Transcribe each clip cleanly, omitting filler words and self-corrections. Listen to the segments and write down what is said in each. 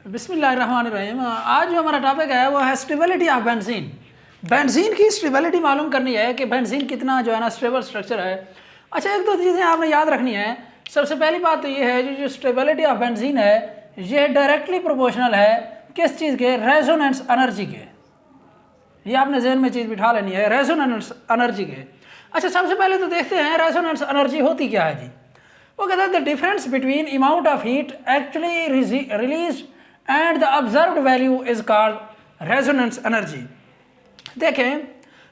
बिस्मिल्लाहिर्रहमानिर्रहीम। आज जो हमारा टॉपिक है वो है स्टेबिलिटी ऑफ बेंजीन। बेंजीन की स्टेबिलिटी मालूम करनी है कि बेंजीन कितना जो है ना स्टेबल स्ट्रक्चर है। अच्छा, एक दो चीज़ें आपने याद रखनी है। सबसे पहली बात तो ये है जो स्टेबिलिटी ऑफ बेंजीन है ये डायरेक्टली प्रोपोर्शनल है किस चीज़ के, रेजोनेंस एनर्जी के। ये आपने जहन में चीज़ बिठा लेनी है, रेजोनेंस एनर्जी के। अच्छा, सबसे पहले तो देखते हैं रेजोनेंस एनर्जी होती क्या है जी। वो कहता है the difference between amount of heat actually release and the observed value is called resonance energy. देखें,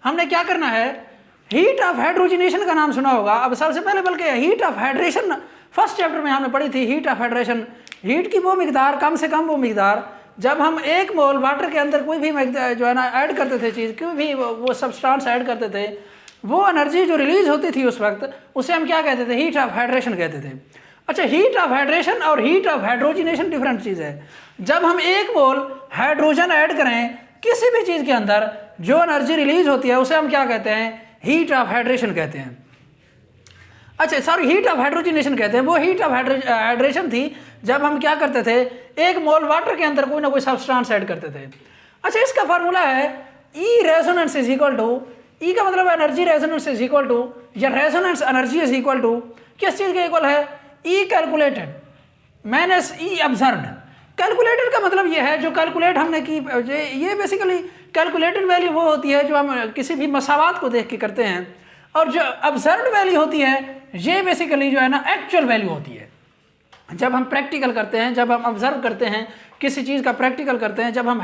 हमने क्या करना है, हीट ऑफ हाइड्रोजनेशन का नाम सुना होगा। अब सबसे पहले बल्कि heat of hydration first chapter में हमने पढ़ी थी। हीट ऑफ हाइड्रेशन, हीट की वो मिकदार, कम से कम वो मिकदार जब हम 1 मोल वाटर के अंदर कोई भी जो है ना ऐड करते थे चीज़, कोई भी वो सब्सटेंस ऐड करते थे, वो एनर्जी जो रिलीज होती थी उस वक्त उसे हम क्या कहते थे, हीट ऑफ हाइड्रेशन कहते थे। अच्छा, हीट ऑफ हाइड्रेशन और हीट ऑफ हाइड्रोजनेशन डिफरेंट चीज़ है। जब हम 1 मोल हाइड्रोजन ऐड करें किसी भी चीज़ के अंदर, जो एनर्जी रिलीज होती है उसे हम क्या कहते हैं, हीट ऑफ हाइड्रेशन कहते हैं। अच्छा सॉरी, हीट ऑफ हाइड्रोजनेशन कहते हैं। वो हीट ऑफ हाइड्रेशन थी जब हम क्या करते थे, 1 मोल वाटर के अंदर कोई ना कोई सब्सटेंस ऐड करते थे। अच्छा, इसका फार्मूला है E resonance is equal to, E का मतलब energy resonance is equal to, या resonance energy is equal to किस चीज़ के इक्वल है, E calculated minus E observed. Calculated का मतलब ये है जो कैलकुलेट हमने की, ये बेसिकली कैलकुलेटेड वैल्यू वो होती है जो हम किसी भी मसावात को देख के करते हैं, और जो ऑब्जर्व्ड वैल्यू होती है ये बेसिकली जो है ना एक्चुअल वैल्यू होती है। जब हम प्रैक्टिकल करते हैं, जब हम ऑब्जर्व करते हैं किसी चीज़ का प्रैक्टिकल करते हैं, जब हम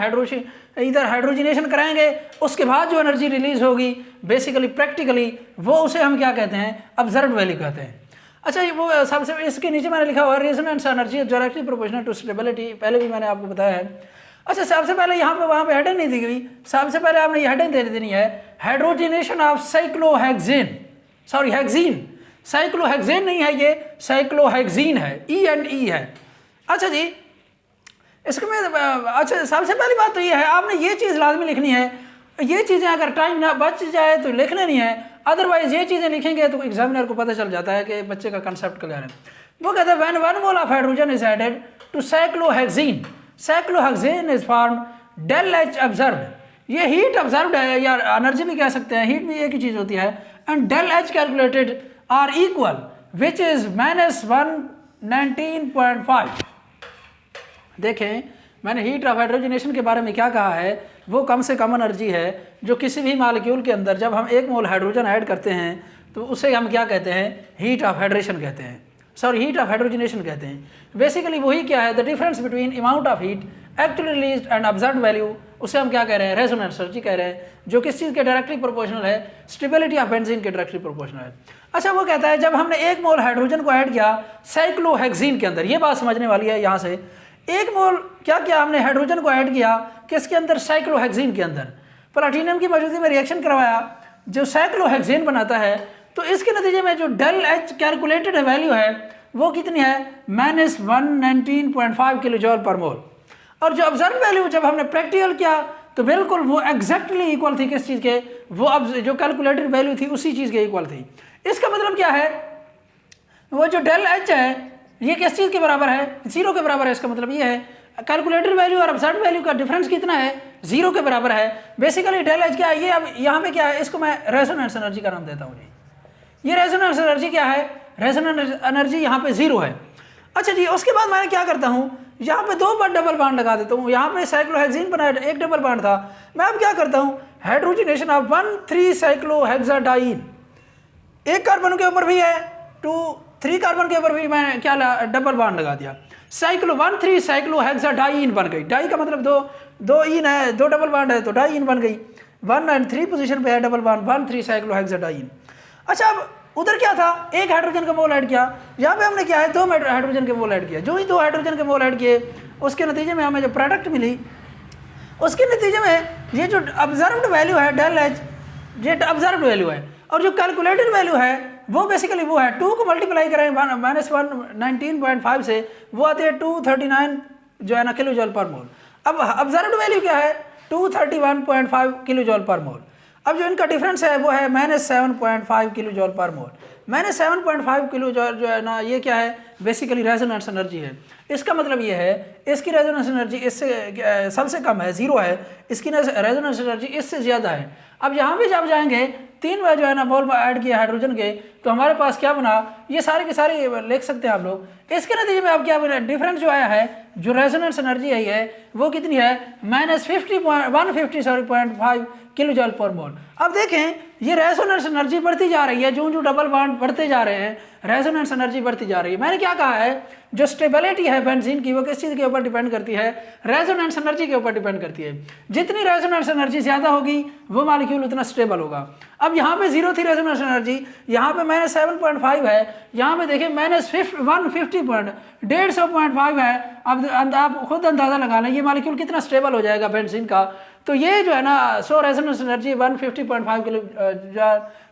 इधर हाइड्रोजनेशन कराएंगे उसके बाद जो एनर्जी रिलीज होगी बेसिकली प्रैक्टिकली, वो उसे हम क्या कहते हैं, ऑब्जर्व्ड वैल्यू कहते हैं। अच्छा, वो सबसे इसके नीचे मैंने लिखा हुआ है resonance energy directly proportional to stability, पहले भी मैंने आपको बताया है। अच्छा, सबसे पहले यहाँ पे वहाँ पे हेडिंग नहीं दी गई, सबसे पहले आपने ये हेडिंग दे देनी है, hydrogenation of cyclohexane, sorry hexene, cyclohexane नहीं है ये, साइक्लोहेक्सीन है, E है। अच्छा जी, इसमें अच्छा सबसे पहली बात तो ये है आपने ये चीज़ लाजमी लिखनी है। ये चीज़ें अगर टाइम ना बच जाए तो लिखने नहीं है, अदरवाइज ये चीज़ें लिखेंगे तो एग्जामिनर को पता चल जाता है कि बच्चे का कंसेप्ट क्लियर है। वो कहते हैं when 1 mole of hydrogen is added to cyclohexene, cyclohexane is formed del H observed. ये हीट ऑब्जर्व्ड है या एनर्जी भी कह सकते हैं, हीट भी एक ही चीज़ होती है। And del H calculated are equal which is -119.5। देखें, मैंने हीट ऑफ हाइड्रोजनेशन के बारे में क्या कहा है, वो कम से कम एनर्जी है जो किसी भी मॉलिक्यूल के अंदर जब हम 1 मोल हाइड्रोजन ऐड करते हैं तो उसे हम क्या कहते हैं, हीट ऑफ हाइड्रेशन कहते हैं, सॉरी हीट ऑफ हाइड्रोजनेशन कहते हैं। बेसिकली वही क्या है, the difference between amount of heat actually released and observed value, उसे हम क्या कह रहे हैं, रेजोनेंस एनर्जी कह रहे हैं, जो किस चीज़ के डायरेक्टली प्रोपोर्शनल है, स्टेबिलिटी ऑफ बेंजीन के डायरेक्टली प्रोपोर्शनल है। अच्छा, वो कहता है जब हमने 1 मोल हाइड्रोजन को ऐड किया साइक्लोहेक्सीन के अंदर, ये बात समझने वाली है यहाँ से, 1 मोल क्या किया हमने, हाइड्रोजन को ऐड किया किसके अंदर, साइक्लोहेक्सीन के अंदर, प्लैटिनम की मौजूदगी में रिएक्शन करवाया जो साइक्लोहेक्सेन बनाता है, तो इसके नतीजे में जो डेल एच कैलकुलेटेड वैल्यू है वो कितनी है, -119.5 किलो जॉल पर मोल। और जो ऑब्जर्व वैल्यू जब हमने प्रैक्टिकल किया तो बिल्कुल वो एग्जैक्टली इक्वल थी किस चीज़ के, वो अब जो कैलकुलेटेड वैल्यू थी उसी चीज़ के इक्वल थी। इसका मतलब क्या है, वो जो डेल एच है ये किस चीज़ के बराबर है, 0 के बराबर है। इसका मतलब ये है कैलकुलेटेड वैल्यू और ऑब्जर्व वैल्यू का डिफरेंस कितना है, 0 के बराबर है। बेसिकली डेल एच क्या है, ये अब यहाँ पे क्या है, इसको मैं रेजोनेंस एनर्जी का नाम देता हूँ जी। ये रेजोनेंस एनर्जी क्या है, रेजोनेंस एनर्जी यहाँ पे 0 है। अच्छा जी, उसके बाद मैं क्या करता हूँ, यहाँ पे 2 बार डबल बॉन्ड लगा देता हूँ। यहाँ पे साइक्लोहेक्सीन बना 1 डबल बॉन्ड था, मैं अब क्या करता हूँ, हाइड्रोजनेशन ऑफ 1,3 साइक्लोहेक्साडाइन, 1 कार्बन के ऊपर भी है, 3 कार्बन के ऊपर भी मैं क्या डबल बॉन्ड लगा दिया, 1,3 साइक्लोहेक्साडाइन बन गई। डाई का मतलब दो इन है, 2 डबल बॉन्ड है तो डाई इन बन गई। 1 और 3 पोजीशन पे है डबल बॉन्ड, 1,3 साइक्लोहेक्साडाइन। अच्छा, अब उधर क्या था, 1 हाइड्रोजन का मोल ऐड किया, यहाँ पे हमने क्या है 2 हाइड्रोजन के मोल ऐड किया। जो ही 2 हाइड्रोजन के मोल ऐड किए उसके नतीजे में हमें जो प्रोडक्ट मिली, उसके नतीजे में ये जो ऑब्जर्व्ड वैल्यू है डेल एच, ये ऑब्जर्व्ड वैल्यू है, और जो कैलकुलेटेड वैल्यू है वो बेसिकली वो है 2 को मल्टीप्लाई करें -119.5 से, वो आते हैं 239 जो है ना किलो जॉल पर मोल। अब ऑब्जर्व्ड वैल्यू क्या है, 231.5 किलो जॉल पर मोल। अब जो इनका डिफरेंस है वो है -7.5 किलो जॉल पर मोल। -7.5 किलो जॉल जो है ना, ये क्या है, बेसिकली रेजोनेंस एनर्जी है। इसका मतलब ये है इसकी रेजोनेंस एनर्जी इससे सबसे कम है, 0 है, इसकी रेजोनेंस एनर्जी इससे ज़्यादा है। अब यहाँ पे जब जाएंगे 3 बार जो है ना मोल ऐड किया हाइड्रोजन के, तो हमारे पास क्या बना, ये सारे के सारे लिख सकते हैं आप लोग। इसके नतीजे में अब क्या बना, डिफरेंस जो आया है, जो रेजोनेंस एनर्जी आई है वो कितनी है, -150.5 किलो जॉल पर मोल। अब देखें ये रेजोनेंस एनर्जी बढ़ती जा रही है, जो जो डबल बॉन्ड बढ़ते जा रहे हैं रेजोनेंस एनर्जी बढ़ती जा रही है। मैंने क्या कहा है, जो स्टेबिलिटी है बेंजीन की वो किस चीज़ के ऊपर डिपेंड करती है, रेजोनेंस एनर्जी के ऊपर डिपेंड करती है। जितनी रेजोनेंस एनर्जी ज़्यादा होगी वो मॉलिक्यूल उतना स्टेबल होगा। अब यहाँ पे 0 थी रेजोनेंस एनर्जी, यहाँ पे -7.5 है, यहाँ पे देखिए -150.5 है। अब आप खुद अंदाज़ा लगा लें ये मॉलिक्यूल कितना स्टेबल हो जाएगा बेंजीन का। तो ये जो है ना, सो रेजोनेंस एनर्जी 150.5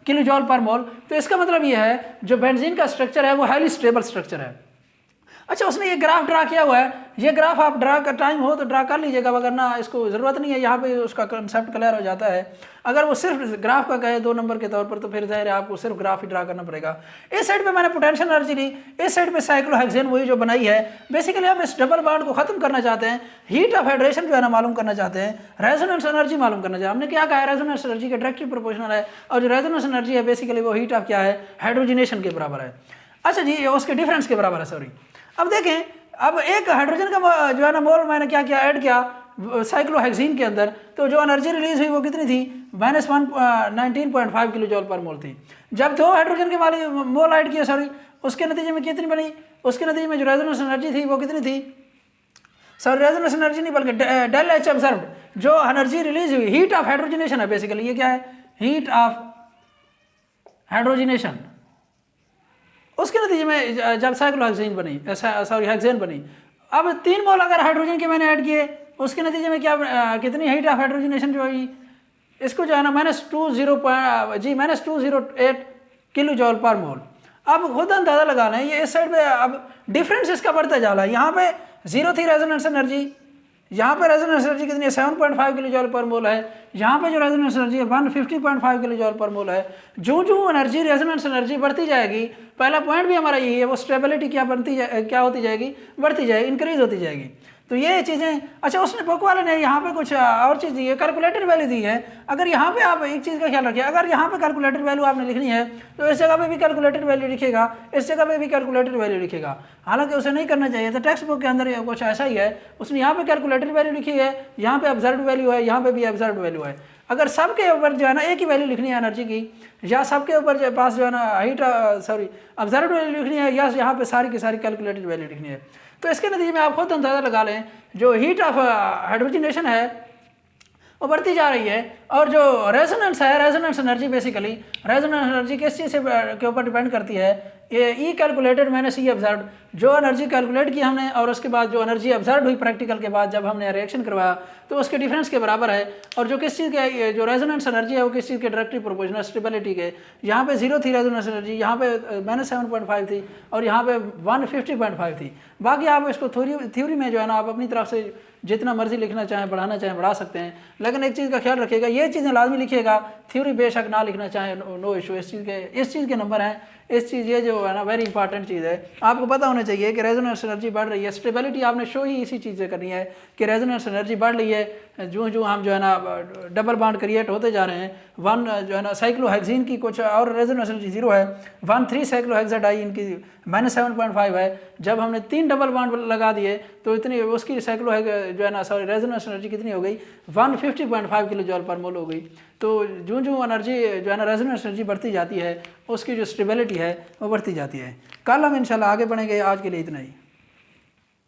किलो जॉल पर मोल। तो इसका मतलब ये है जो बेंजीन का स्ट्रक्चर है वो हाईली स्टेबल स्ट्रक्चर है। अच्छा, उसने ये ग्राफ ड्रा किया हुआ है, ये ग्राफ आप ड्रा कर टाइम हो तो ड्रा कर लीजिएगा, वरना इसको ज़रूरत नहीं है, यहाँ पे उसका कंसेप्ट क्लियर हो जाता है। अगर वो सिर्फ ग्राफ का कहे 2 नंबर के तौर पर, तो फिर ज़ाहिर है आपको सिर्फ ग्राफ ही ड्रा करना पड़ेगा। इस साइड पे मैंने पोटेंशियल एनर्जी ली, इस साइड पे साइक्लोहेक्सेन वही जो बनाई है। बेसिकली हम इस डबल बॉन्ड को खत्म करना चाहते हैं, हीट ऑफ हाइड्रेशन जो है ना मालूम करना चाहते हैं, रेजोनेंस एनर्जी मालूम करना चाहते हैं। हमने क्या कहा है, रेजोनेंस एनर्जी के डायरेक्टली प्रोपोर्शनल है, और जो रेजोनेंस एनर्जी है बेसिकली वो हीट ऑफ क्या है, हाइड्रोजनेशन के बराबर है। अच्छा जी, उसके डिफरेंस के बराबर है, सॉरी। अब देखें, अब एक हाइड्रोजन का जो है ना मोल मैंने क्या किया, ऐड किया साइक्लोहेक्सीन के अंदर, तो जो एनर्जी रिलीज हुई वो कितनी थी, -19.5 किलो जॉल पर मोल थी। जब 2 हाइड्रोजन के वाली मोल ऐड किया, सॉरी, उसके नतीजे में कितनी बनी, उसके नतीजे में जो रेजोनेंस एनर्जी थी वो कितनी थी, सॉरी रेजोनेंस एनर्जी नहीं बल्कि डेल एच ऑब्जर्व्ड, जो एनर्जी रिलीज हुई, हीट ऑफ हाइड्रोजनेशन है बेसिकली। ये क्या है, हीट ऑफ हाइड्रोजनेशन। उसके नतीजे में जब साइक्लोहेक्सेन बनी, सॉरी हेक्सेन बनी, अब 3 मोल अगर हाइड्रोजन के मैंने ऐड किए, उसके नतीजे में क्या कितनी हीट ऑफ हाइड्रोजनेशन जो हुई, इसको जो है ना -208 किलो जॉल पर मोल। अब खुद अंदाजा लगा लें, ये इस साइड पे अब डिफरेंस इसका बढ़ता जा रहा है। यहाँ पे 0 थी रेजोनेंस एनर्जी, यहाँ पे रेजोनेंस एनर्जी कितनी है, 7.5 किलो जॉल पर मोल है। यहाँ पे जो रेजोनेंस एनर्जी है 150.5 किलो जॉल पर मोल है। जो जो एनर्जी रेजोनेंस एनर्जी बढ़ती जाएगी, पहला पॉइंट भी हमारा यही है, वो स्टेबिलिटी क्या होती जाएगी, बढ़ती जाएगी, इंक्रीज होती जाएगी। तो ये चीज़ें, अच्छा उसने बुक वाले ने यहाँ पे कुछ और चीज़ दी है, कैलकुलेटेड वैल्यू दी है। अगर यहाँ पे आप एक चीज़ का ख्याल रखिए, अगर यहाँ पे कैलकुलेटेड वैल्यू आपने लिखनी है तो इस जगह पे भी कैलकुलेटेड वैल्यू लिखेगा, इस जगह पे भी कैलकुलेटेड वैल्यू लिखेगा। हालांकि उसे नहीं करना चाहिए था, टेक्स्ट बुक के अंदर कुछ ऐसा ही है, उसने यहाँ पे कैलकुलेटेड वैल्यू लिखी है, यहाँ पे ऑब्जर्व्ड वैल्यू है, यहाँ पे भी ऑब्जर्व्ड वैल्यू है। अगर सबके ऊपर जो है ना एक ही वैल्यू लिखनी है एनर्जी की, या सबके ऊपर पास जो है ना हीट सॉरी ऑब्जर्व्ड वैल्यू लिखनी है, या यहाँ पे सारी की सारी कैलकुलेटेड वैल्यू लिखनी है, तो इसके नतीजे में आप खुद अंदाजा लगा लें जो हीट ऑफ हाइड्रोजनेशन है वो बढ़ती जा रही है। और जो रेजोनेंस है, resonance energy basically, resonance energy किस चीज़ से के ऊपर डिपेंड करती है, ये ई कैलकुलेटेड माइनस ई ऑब्जर्व्ड, जो एनर्जी कैलकुलेट की हमने और उसके बाद जो एनर्जी ऑब्जर्व हुई प्रैक्टिकल के बाद जब हमने रिएक्शन करवाया, तो उसके डिफरेंस के बराबर है। और जो किस चीज़ के, जो रेजोनेंस एनर्जी है वो किस चीज़ के डायरेक्टली प्रोपोर्शनल स्टेबिलिटी के। यहाँ पे 0 थी रेजोनेंस एनर्जी, यहाँ पे -7.5 थी, और यहाँ पे 150.5 थी। बाकी आप इसको थ्योरी में जो है ना आप अपनी तरफ से जितना मर्जी लिखना चाहें, बढ़ाना चाहें बढ़ा सकते हैं, लेकिन एक चीज़ का ख्याल रखिएगा, ये चीज़ें लाजमी लिखिएगा, थ्योरी बेशक ना लिखना चाहें, नो इशू। इस चीज़ के नंबर हैं, इस चीज़ ये जो है ना वेरी इंपॉर्टेंट चीज़ है, आपको पता होना चाहिए कि रेजोनेंस एनर्जी बढ़ रही है। स्टेबिलिटी आपने शो ही इसी चीज़ से करनी है कि रेजोनेंस एनर्जी बढ़ रही है, जो जो हम जो है ना डबल बॉन्ड क्रिएट होते जा रहे हैं। 1 जो है ना साइक्लोहेक्सीन की कुछ और रेजोनेंस एनर्जी 0 है, 1,3 साइक्लोहेक्साडाई इनकी -7.5 है। जब हमने 3 डबल बॉन्ड लगा दिए तो इतनी उसकी जो है ना सॉरी रेजोनेंस एनर्जी कितनी हो गई, 150.5 किलो जॉल पर मोल हो गई। तो जो जो एनर्जी जो है ना रेजोनेंस एनर्जी बढ़ती जाती है, उसकी जो स्टेबिलिटी है वो बढ़ती जाती है। कल हम इंशाल्लाह आगे बढ़ेंगे, आज के लिए इतना ही।